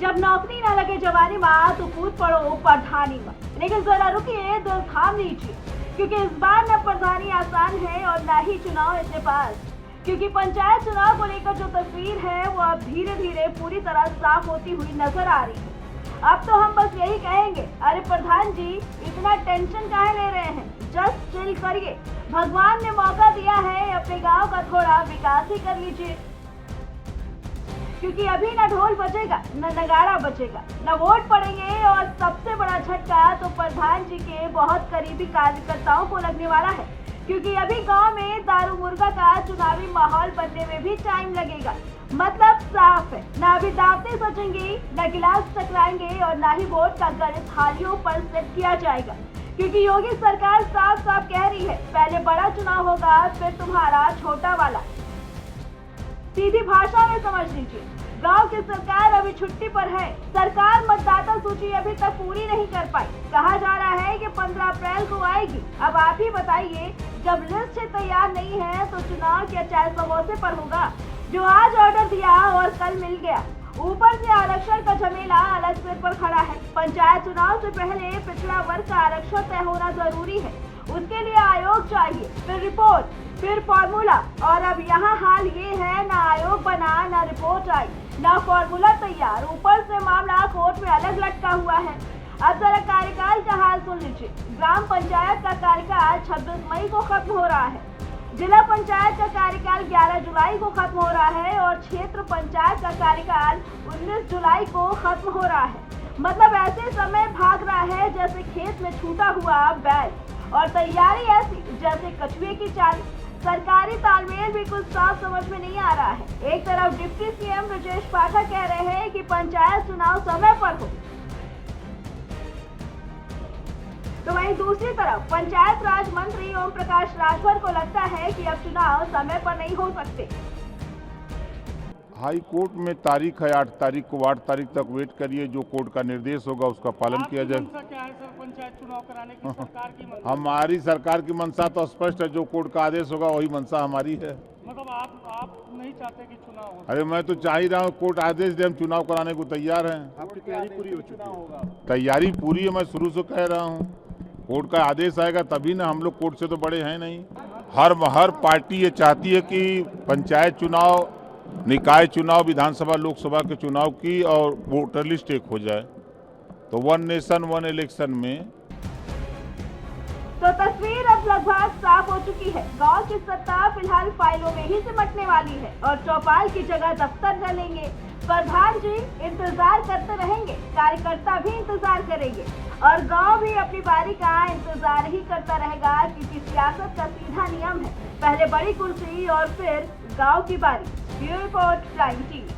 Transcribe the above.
जब नौकरी न लगे जवानी माँ तो कूद पड़ो प्रधानी माँ। लेकिन जरा रुकिए, दिल थाम लीजिए, क्योंकि इस बार न प्रधानी आसान है और न ही चुनाव इतने पास। क्योंकि पंचायत चुनाव को लेकर जो तस्वीर है वो अब धीरे धीरे पूरी तरह साफ होती हुई नजर आ रही है। अब तो हम बस यही कहेंगे, अरे प्रधान जी इतना टेंशन काहे ले रहे हैं, जस्ट चिल करिए। भगवान ने मौका दिया है, अपने गांव का थोड़ा विकास ही कर लीजिए। क्योंकि अभी न ढोल बजेगा न नगाड़ा बजेगा, न वोट पड़ेंगे और सबसे बड़ा झटका तो प्रधान जी के बहुत करीबी कार्यकर्ताओं को लगने वाला है। क्योंकि अभी गांव में दारू मुर्गा का चुनावी माहौल बनने में भी टाइम लगेगा। मतलब साफ है, न अभी दावतें सजेंगी, न गिलास टकराएंगे और न ही वोट का गणित थालियों पर सेट किया जाएगा। क्योंकि योगी सरकार साफ साफ कह रही है, पहले बड़ा चुनाव होगा फिर तुम्हारा छोटा वाला। सीधी भाषा में समझ लीजिए, गांव की सरकार अभी छुट्टी पर है। सरकार मतदाता सूची अभी तक पूरी नहीं कर पाई। कहा जा रहा है कि 15 अप्रैल को आएगी। अब आप ही बताइए, जब लिस्ट तैयार नहीं है तो चुनाव क्या चाय समोसे पर होगा, जो आज ऑर्डर दिया और कल मिल गया। ऊपर से आरक्षण का झमेला अलग सिर पर खड़ा है। पंचायत चुनाव से पहले पिछड़ा वर्ग का आरक्षण तय होना जरूरी है। उसके लिए आयोग चाहिए, फिर रिपोर्ट, फिर फॉर्मूला। और अब यहाँ हाल ये है, ना आयोग बना, ना रिपोर्ट आई, ना फॉर्मूला तैयार, ऊपर से मामला कोर्ट में अलग लटका हुआ है। अब जरा कार्यकाल का हाल सुन लीजिए। ग्राम पंचायत का कार्यकाल 26 मई को खत्म हो रहा है। जिला पंचायत का कार्यकाल 11 जुलाई को खत्म हो रहा है और क्षेत्र पंचायत का कार्यकाल 19 जुलाई को खत्म हो रहा है। मतलब ऐसे समय भाग रहा है जैसे खेत में छूटा हुआ बैल, और तैयारी ऐसी जैसे कछुए की चाल। सरकारी तालमेल भी कुछ साफ समझ में नहीं आ रहा है। एक तरफ डिप्टी सीएम ब्रजेश पाठक कह रहे हैं कि पंचायत चुनाव समय पर हो, तो वहीं दूसरी तरफ पंचायत राज मंत्री ओम प्रकाश राजभर को लगता है कि अब चुनाव समय पर नहीं हो सकते। हाई कोर्ट में तारीख है 8 तारीख को, 8 तारीख तक वेट करिए। जो कोर्ट का निर्देश होगा उसका पालन किया जाए। क्या है सर, पंचायत चुनाव कराने की सरकार की मंशा? हमारी सरकार की मंशा तो स्पष्ट है, जो कोर्ट का आदेश होगा वही मंशा हमारी है। मतलब आप नहीं चाहते कि चुनाव हो? अरे मैं तो चाह ही रहा हूँ कोर्ट आदेश दे, हम चुनाव कराने को तैयार हैं। आपकी तैयारी पूरी हो चुकी है? तैयारी पूरी है, मैं शुरू से कह रहा हूँ। कोर्ट का आदेश आएगा तभी ना, हम लोग कोर्ट से तो बड़े हैं नहीं। हर पार्टी ये चाहती है कि पंचायत चुनाव, निकाय चुनाव, विधानसभा लोकसभा के चुनाव की और वोटर लिस्ट एक हो जाए, तो 1 नेशन 1 इलेक्शन में। तो तस्वीर अब लगभग साफ हो चुकी है। गांव की सत्ता फिलहाल फाइलों में ही सिमटने वाली है और चौपाल की जगह दफ्तर चलेंगे। प्रधान जी इंतजार करते रहेंगे, कार्यकर्ता भी इंतजार करेंगे और गांव भी अपनी बारी का इंतजार ही करता रहेगा। क्योंकि सियासत का सीधा नियम है, पहले बड़ी कुर्सी और फिर गांव की बारी। Bureau report, prime TV.